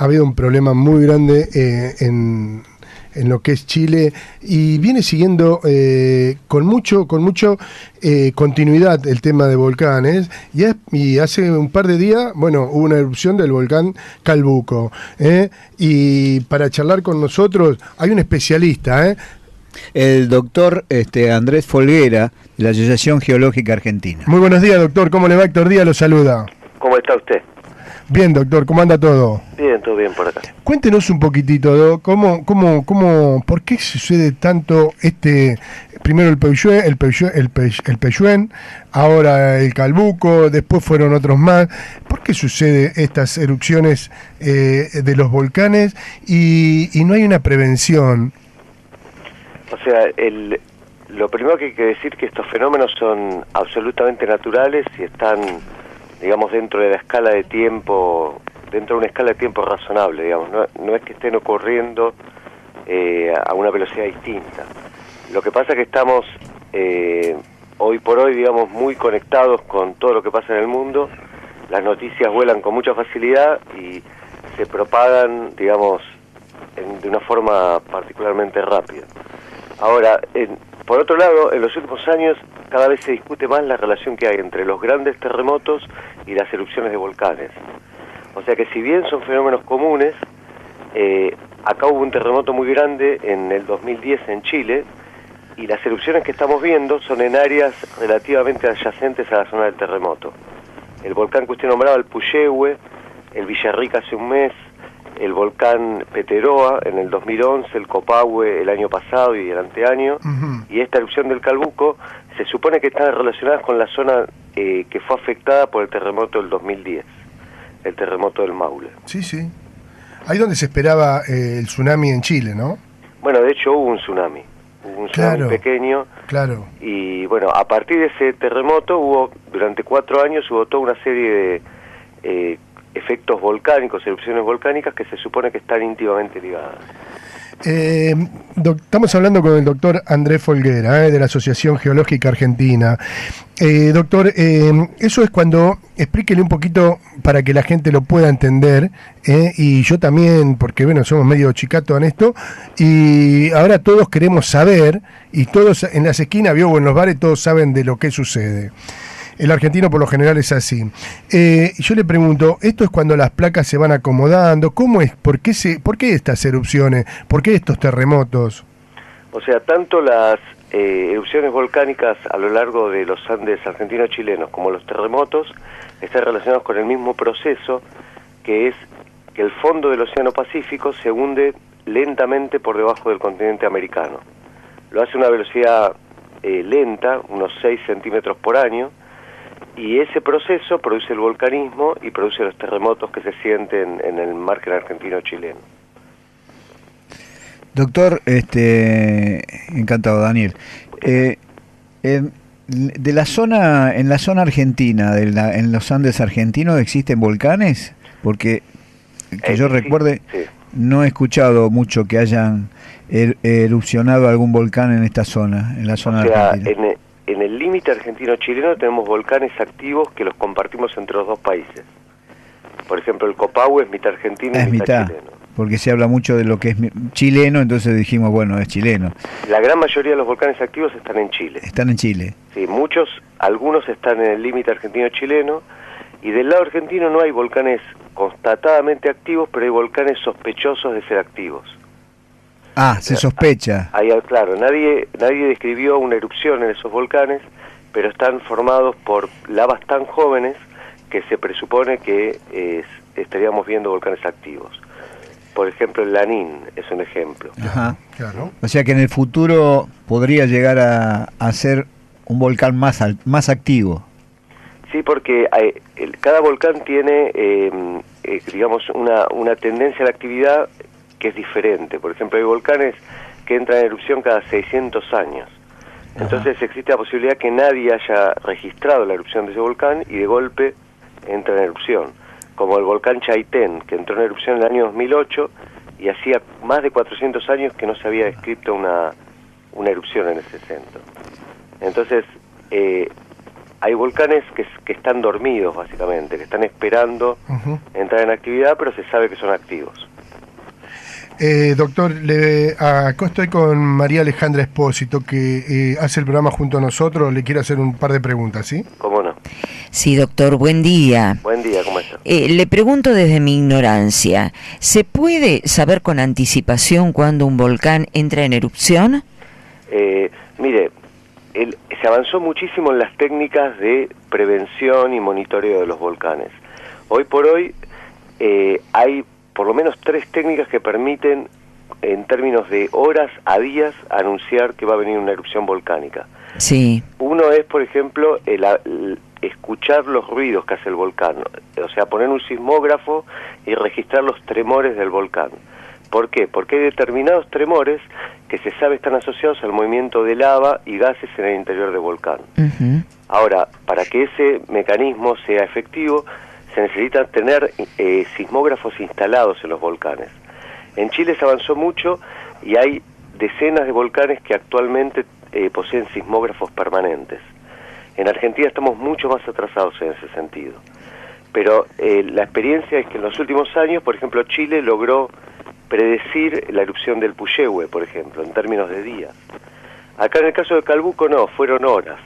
ha habido un problema muy grande en lo que es Chile y viene siguiendo con mucho continuidad el tema de volcanes y hace un par de días, bueno, hubo una erupción del volcán Calbuco, y para charlar con nosotros hay un especialista, el doctor Andrés Folguera, de la Asociación Geológica Argentina. Muy buenos días, doctor. ¿Cómo le va? Héctor Díaz lo saluda. ¿Cómo está usted? Bien, doctor. ¿Cómo anda todo? Bien, todo bien por acá. Cuéntenos un poquitito, ¿por qué sucede tanto primero el Peyúen, ahora el Calbuco, después fueron otros más? ¿Por qué sucede estas erupciones de los volcanes y no hay una prevención? O sea, lo primero que hay que decir es que estos fenómenos son absolutamente naturales y están, digamos, dentro de la escala de tiempo, dentro de una escala de tiempo razonable, digamos. No es que estén ocurriendo a una velocidad distinta. Lo que pasa es que estamos hoy por hoy, digamos, muy conectados con todo lo que pasa en el mundo. Las noticias vuelan con mucha facilidad y se propagan, digamos, de una forma particularmente rápida. Ahora, por otro lado, en los últimos años cada vez se discute más la relación que hay entre los grandes terremotos y las erupciones de volcanes. O sea que si bien son fenómenos comunes, acá hubo un terremoto muy grande en el 2010 en Chile, y las erupciones que estamos viendo son en áreas relativamente adyacentes a la zona del terremoto. El volcán que usted nombraba, el Puyehue, el Villarrica hace un mes, el volcán Peteroa en el 2011, el Copahue el año pasado y el anteaño, y esta erupción del Calbuco se supone que están relacionadas con la zona que fue afectada por el terremoto del 2010, el terremoto del Maule. Sí, sí. Ahí donde se esperaba el tsunami en Chile, ¿no? Bueno, de hecho hubo un tsunami claro, pequeño, claro. Y bueno, a partir de ese terremoto durante 4 años hubo toda una serie de efectos volcánicos, erupciones volcánicas que se supone que están íntimamente ligadas. Estamos hablando con el doctor Andrés Folguera, de la Asociación Geológica Argentina. Doctor, eso es cuando, explíquele un poquito para que la gente lo pueda entender, y yo también, porque bueno, somos medio chicatos en esto, y ahora todos queremos saber, y todos en las esquinas, o en los bares, todos saben de lo que sucede. El argentino por lo general es así. Yo le pregunto, ¿esto es cuando las placas se van acomodando? ¿Cómo es? ¿Por qué estas erupciones? ¿Por qué estos terremotos? O sea, tanto las erupciones volcánicas a lo largo de los Andes argentinos-chilenos como los terremotos están relacionados con el mismo proceso, que es que el fondo del Océano Pacífico se hunde lentamente por debajo del continente americano. Lo hace a una velocidad lenta, unos 6 centímetros por año, y ese proceso produce el volcanismo y produce los terremotos que se sienten en el margen argentino-chileno. Doctor, encantado, Daniel. De la zona, en la zona argentina, en los Andes argentinos, ¿existen volcanes? Porque que yo recuerde, sí, no he escuchado mucho que hayan erupcionado algún volcán en esta zona, en la zona argentina. En el límite argentino-chileno tenemos volcanes activos que los compartimos entre los dos países. Por ejemplo, el Copahue es mitad argentino y mitad chileno. Porque se habla mucho de lo que es chileno, entonces dijimos, bueno, es chileno. La gran mayoría de los volcanes activos están en Chile. Están en Chile. Sí, algunos están en el límite argentino-chileno, y del lado argentino no hay volcanes constatadamente activos, pero hay volcanes sospechosos de ser activos. Ah, se sospecha. Claro, nadie describió una erupción en esos volcanes, pero están formados por lavas tan jóvenes que se presupone que estaríamos viendo volcanes activos. Por ejemplo, el Lanín es un ejemplo. Ajá. Claro. O sea que en el futuro podría llegar a ser un volcán más activo. Sí, porque cada volcán tiene, digamos, una tendencia a la actividad que es diferente. Por ejemplo, hay volcanes que entran en erupción cada 600 años. Entonces existe la posibilidad que nadie haya registrado la erupción de ese volcán y de golpe entra en erupción. Como el volcán Chaitén, que entró en erupción en el año 2008 y hacía más de 400 años que no se había descrito una erupción en ese centro. Entonces, hay volcanes que están dormidos, básicamente, que están esperando entrar en actividad, pero se sabe que son activos. Doctor, acá estoy con María Alejandra Espósito, que hace el programa junto a nosotros. Le quiero hacer un par de preguntas, ¿sí? ¿Cómo no? Sí, doctor, buen día. Buen día, ¿cómo está? Le pregunto desde mi ignorancia, ¿se puede saber con anticipación cuándo un volcán entra en erupción? Mire, se avanzó muchísimo en las técnicas de prevención y monitoreo de los volcanes. Hoy por hoy hay por lo menos 3 técnicas que permiten, en términos de horas a días, anunciar que va a venir una erupción volcánica. Sí. Uno es, por ejemplo, escuchar los ruidos que hace el volcán, o sea, poner un sismógrafo y registrar los tremores del volcán. ¿Por qué? Porque hay determinados tremores que se sabe están asociados al movimiento de lava y gases en el interior del volcán. Ahora, para que ese mecanismo sea efectivo, se necesita tener sismógrafos instalados en los volcanes. En Chile se avanzó mucho y hay decenas de volcanes que actualmente poseen sismógrafos permanentes. En Argentina estamos mucho más atrasados en ese sentido. Pero la experiencia es que en los últimos años, por ejemplo, Chile logró predecir la erupción del Puyehue, por ejemplo, en términos de días. Acá en el caso de Calbuco no, fueron horas.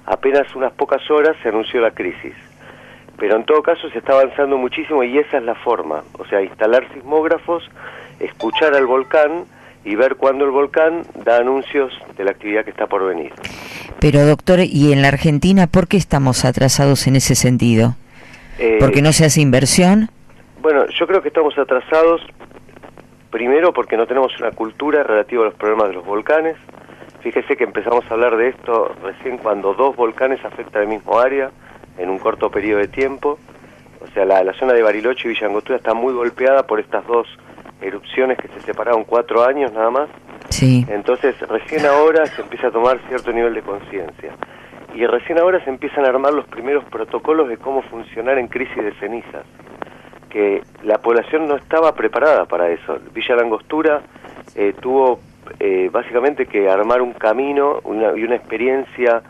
Apenas unas pocas horas se anunció la crisis. Pero en todo caso se está avanzando muchísimo y esa es la forma, o sea, instalar sismógrafos, escuchar al volcán y ver cuándo el volcán da anuncios de la actividad que está por venir. Pero doctor, ¿y en la Argentina por qué estamos atrasados en ese sentido? ¿Porque no se hace inversión? Bueno, yo creo que estamos atrasados, primero porque no tenemos una cultura relativa a los problemas de los volcanes. Fíjese que empezamos a hablar de esto recién cuando 2 volcanes afectan el mismo área, en un corto periodo de tiempo. O sea, la zona de Bariloche y Villa Angostura está muy golpeada por estas 2 erupciones que se separaron 4 años nada más. Sí. Entonces, recién ahora se empieza a tomar cierto nivel de conciencia. Y recién ahora se empiezan a armar los primeros protocolos de cómo funcionar en crisis de cenizas. Que la población no estaba preparada para eso. Villa Angostura tuvo básicamente que armar un camino y una experiencia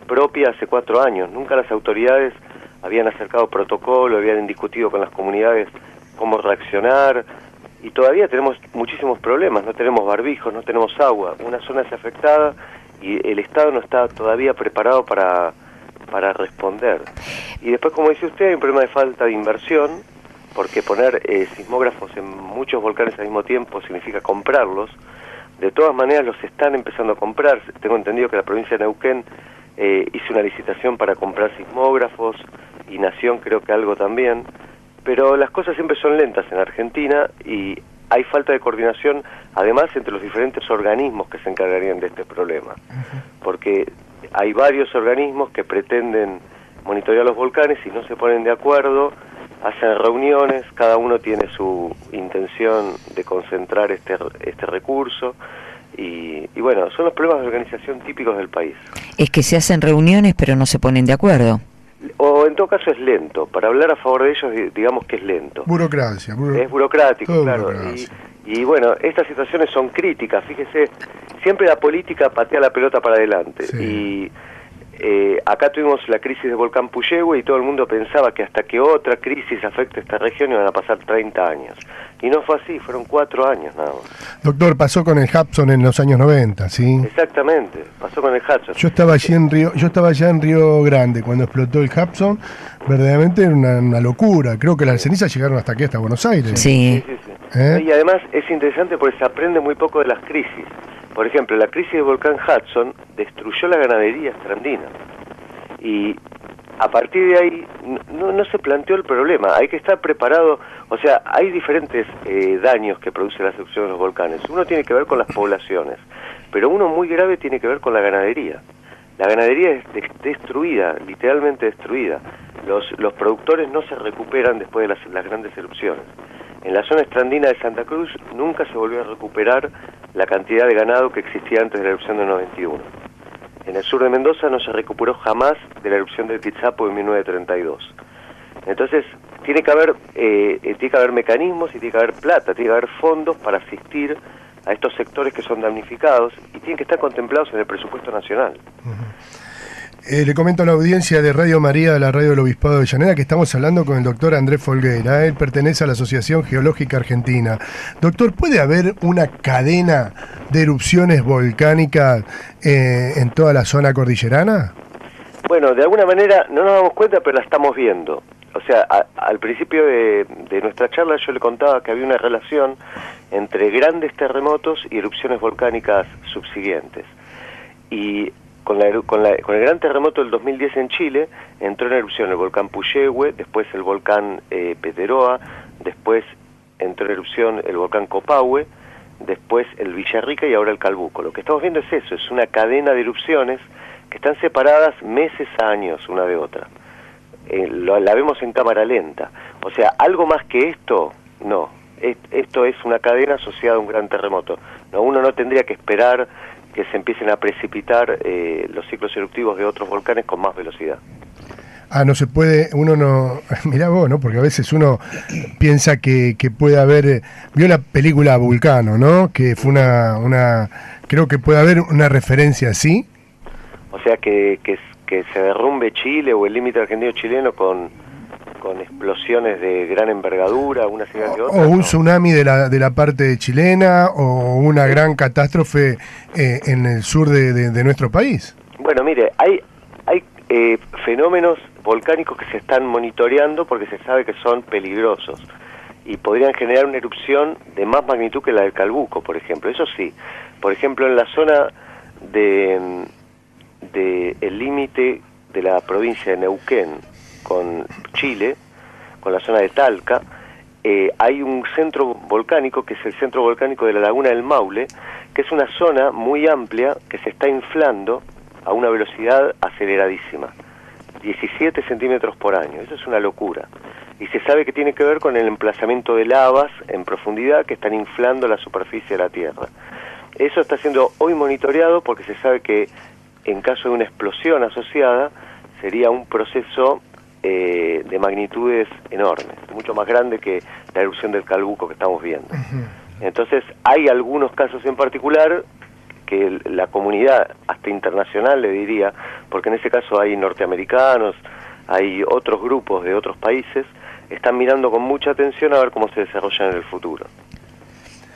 propia hace 4 años. Nunca las autoridades habían acercado protocolo, habían discutido con las comunidades cómo reaccionar, y todavía tenemos muchísimos problemas. No tenemos barbijos, no tenemos agua, una zona es afectada y el Estado no está todavía preparado para responder. Y después, como dice usted, hay un problema de falta de inversión, porque poner sismógrafos en muchos volcanes al mismo tiempo significa comprarlos. De todas maneras los están empezando a comprar. Tengo entendido que la provincia de Neuquén hizo una licitación para comprar sismógrafos, y Nación creo que algo también, pero las cosas siempre son lentas en Argentina y hay falta de coordinación, además, entre los diferentes organismos que se encargarían de este problema, porque hay varios organismos que pretenden monitorear los volcanes y no se ponen de acuerdo, hacen reuniones, cada uno tiene su intención de concentrar este recurso. Y bueno, son los problemas de organización típicos del país. Es que se hacen reuniones pero no se ponen de acuerdo. O en todo caso es lento. Para hablar a favor de ellos, digamos que es lento. Burocracia. Es burocrático, todo claro. Burocracia. Y bueno, estas situaciones son críticas. Fíjese, siempre la política patea la pelota para adelante. Sí. Y acá tuvimos la crisis del volcán Puyehue y todo el mundo pensaba que hasta que otra crisis afecte a esta región iban a pasar 30 años. Y no fue así, fueron 4 años nada más. Doctor, pasó con el Hudson en los años 90, ¿sí? Exactamente, pasó con el Hudson. Yo estaba allá en Río Grande cuando explotó el Hudson. Verdaderamente era una locura. Creo que las cenizas llegaron hasta aquí, hasta Buenos Aires. Sí. Y además es interesante porque se aprende muy poco de las crisis. Por ejemplo, la crisis del volcán Hudson destruyó la ganadería estrandina. Y a partir de ahí no se planteó el problema. Hay que estar preparado. O sea, hay diferentes daños que produce la erupción de los volcanes. Uno tiene que ver con las poblaciones, pero uno muy grave tiene que ver con la ganadería. La ganadería es destruida, literalmente destruida. Los productores no se recuperan después de las grandes erupciones. En la zona estrandina de Santa Cruz nunca se volvió a recuperar la cantidad de ganado que existía antes de la erupción del 91. En el sur de Mendoza no se recuperó jamás de la erupción del Tizapó en 1932. Entonces, tiene que haber mecanismos y tiene que haber plata, tiene que haber fondos para asistir a estos sectores que son damnificados y tienen que estar contemplados en el presupuesto nacional. Le comento a la audiencia de Radio María, de la radio del Obispado de Avellaneda, que estamos hablando con el doctor Andrés Folguera. Él pertenece a la Asociación Geológica Argentina. Doctor, ¿puede haber una cadena de erupciones volcánicas en toda la zona cordillerana? Bueno, de alguna manera no nos damos cuenta, pero la estamos viendo. O sea, al principio de nuestra charla yo le contaba que había una relación entre grandes terremotos y erupciones volcánicas subsiguientes. Y con el gran terremoto del 2010 en Chile, entró en erupción el volcán Puyehue, después el volcán Peteroa, después entró en erupción el volcán Copahue, después el Villarrica y ahora el Calbuco. Lo que estamos viendo es eso, es una cadena de erupciones que están separadas meses a años una de otra. La vemos en cámara lenta. O sea, algo más que esto, no. Esto es una cadena asociada a un gran terremoto. No, uno no tendría que esperar que se empiecen a precipitar los ciclos eruptivos de otros volcanes con más velocidad. No se puede, uno no... Mirá vos, ¿no? Porque a veces uno piensa que puede haber... Vio la película Vulcano, ¿no? Que fue creo que puede haber una referencia así. O sea, que se derrumbe Chile o el límite argentino-chileno con explosiones de gran envergadura, una serie de otras. O un tsunami de la parte chilena, o una gran catástrofe en el sur de nuestro país. Bueno, mire, hay fenómenos volcánicos que se están monitoreando porque se sabe que son peligrosos y podrían generar una erupción de más magnitud que la del Calbuco, por ejemplo. Eso sí, por ejemplo, en la zona de el límite de la provincia de Neuquén con Chile, con la zona de Talca, hay un centro volcánico que es el centro volcánico de la Laguna del Maule, que es una zona muy amplia que se está inflando a una velocidad aceleradísima, 17 centímetros por año. Eso es una locura. Y se sabe que tiene que ver con el emplazamiento de lavas en profundidad que están inflando la superficie de la Tierra. Eso está siendo hoy monitoreado porque se sabe que en caso de una explosión asociada sería un proceso de magnitudes enormes, mucho más grande que la erupción del Calbuco que estamos viendo. Entonces hay algunos casos en particular que la comunidad, hasta internacional le diría, porque en ese caso hay norteamericanos, hay otros grupos de otros países, están mirando con mucha atención a ver cómo se desarrolla en el futuro.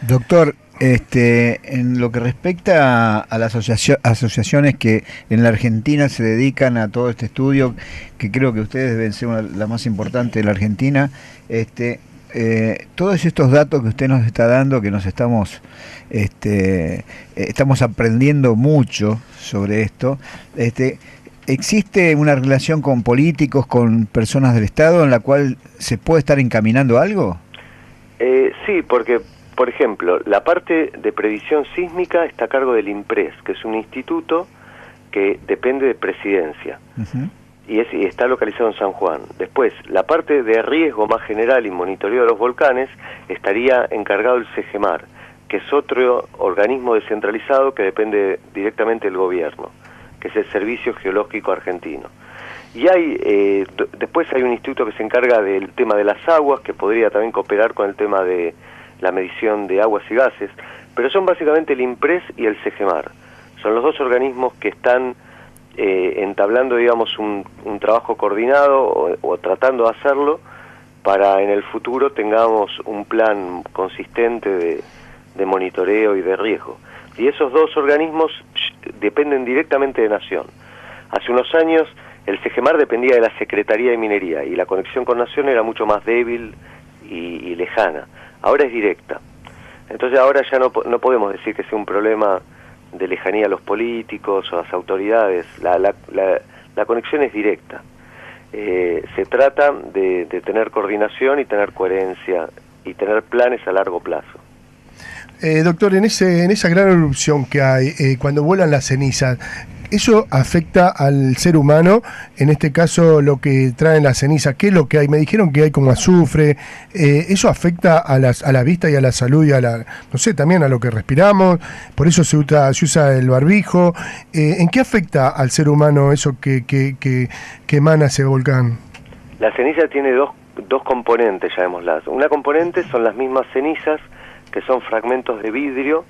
Doctor, en lo que respecta a las asociaciones que en la Argentina se dedican a todo este estudio, que creo que ustedes deben ser la más importante de la Argentina, todos estos datos que usted nos está dando, que nos estamos aprendiendo mucho sobre esto, ¿existe una relación con políticos, con personas del Estado en la cual se puede estar encaminando algo? Sí, porque por ejemplo, la parte de previsión sísmica está a cargo del INPRES, que es un instituto que depende de Presidencia, y está localizado en San Juan. Después, la parte de riesgo más general y monitoreo de los volcanes estaría encargado el CEGEMAR, que es otro organismo descentralizado que depende directamente del gobierno, que es el Servicio Geológico Argentino. Y después hay un instituto que se encarga del tema de las aguas, que podría también cooperar con el tema de la medición de aguas y gases, pero son básicamente el INPRES y el CEGEMAR. Son los dos organismos que están entablando, digamos, un trabajo coordinado o tratando de hacerlo para en el futuro tengamos un plan consistente de monitoreo y de riesgo. Y esos dos organismos dependen directamente de Nación. Hace unos años el CEGEMAR dependía de la Secretaría de Minería y la conexión con Nación era mucho más débil y lejana. Ahora es directa. Entonces ahora ya no podemos decir que sea un problema de lejanía a los políticos o a las autoridades. La conexión es directa. Se trata de tener coordinación y tener coherencia y tener planes a largo plazo. Doctor, en esa gran erupción que hay, cuando vuelan las cenizas, ¿eso afecta al ser humano? En este caso, lo que traen las cenizas, ¿qué es lo que hay? Me dijeron que hay como azufre. ¿Eso afecta a la vista y a la salud y no sé, también a lo que respiramos? Por eso se usa el barbijo. ¿En qué afecta al ser humano eso que emana ese volcán? La ceniza tiene dos componentes, llamémoslas. Una componente son las mismas cenizas, que son fragmentos de vidrio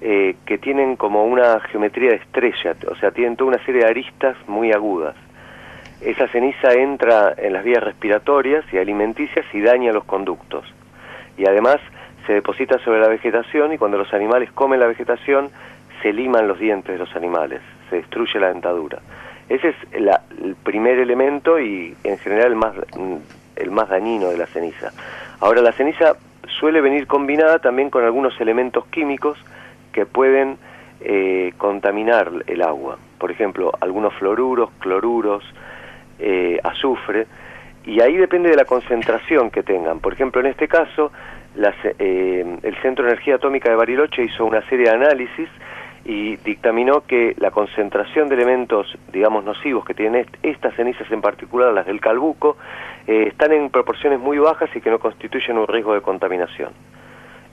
que tienen como una geometría de estrella, o sea, tienen toda una serie de aristas muy agudas. Esa ceniza entra en las vías respiratorias y alimenticias y daña los conductos. Y además se deposita sobre la vegetación, y cuando los animales comen la vegetación se liman los dientes de los animales, se destruye la dentadura. Ese es el primer elemento y en general el más dañino de la ceniza. Ahora, la ceniza suele venir combinada también con algunos elementos químicos que pueden contaminar el agua. Por ejemplo, algunos fluoruros, cloruros, azufre, y ahí depende de la concentración que tengan. Por ejemplo, en este caso, el Centro de Energía Atómica de Bariloche hizo una serie de análisis y dictaminó que la concentración de elementos, digamos, nocivos que tienen estas cenizas, en particular las del calbuco, están en proporciones muy bajas y que no constituyen un riesgo de contaminación.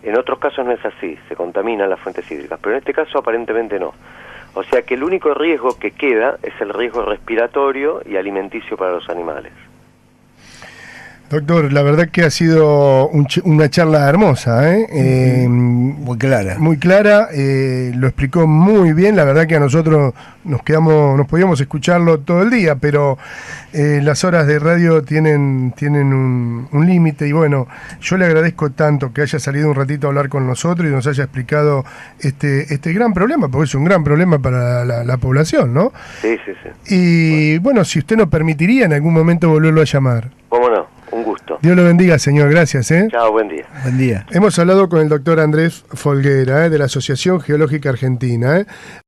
En otros casos no es así, se contaminan las fuentes hídricas, pero en este caso aparentemente no. O sea que el único riesgo que queda es el riesgo respiratorio y alimenticio para los animales. Doctor, la verdad que ha sido una charla hermosa, muy clara. Muy clara, lo explicó muy bien. La verdad que a nosotros nos podíamos escucharlo todo el día, pero las horas de radio tienen un límite, y bueno, yo le agradezco tanto que haya salido un ratito a hablar con nosotros y nos haya explicado este gran problema, porque es un gran problema para la población, ¿no? Sí. Y bueno, si usted nos permitiría en algún momento volverlo a llamar. ¿Cómo no? Un gusto. Dios lo bendiga, señor. Gracias. Chao, buen día. Buen día. Hemos hablado con el doctor Andrés Folguera, de la Asociación Geológica Argentina.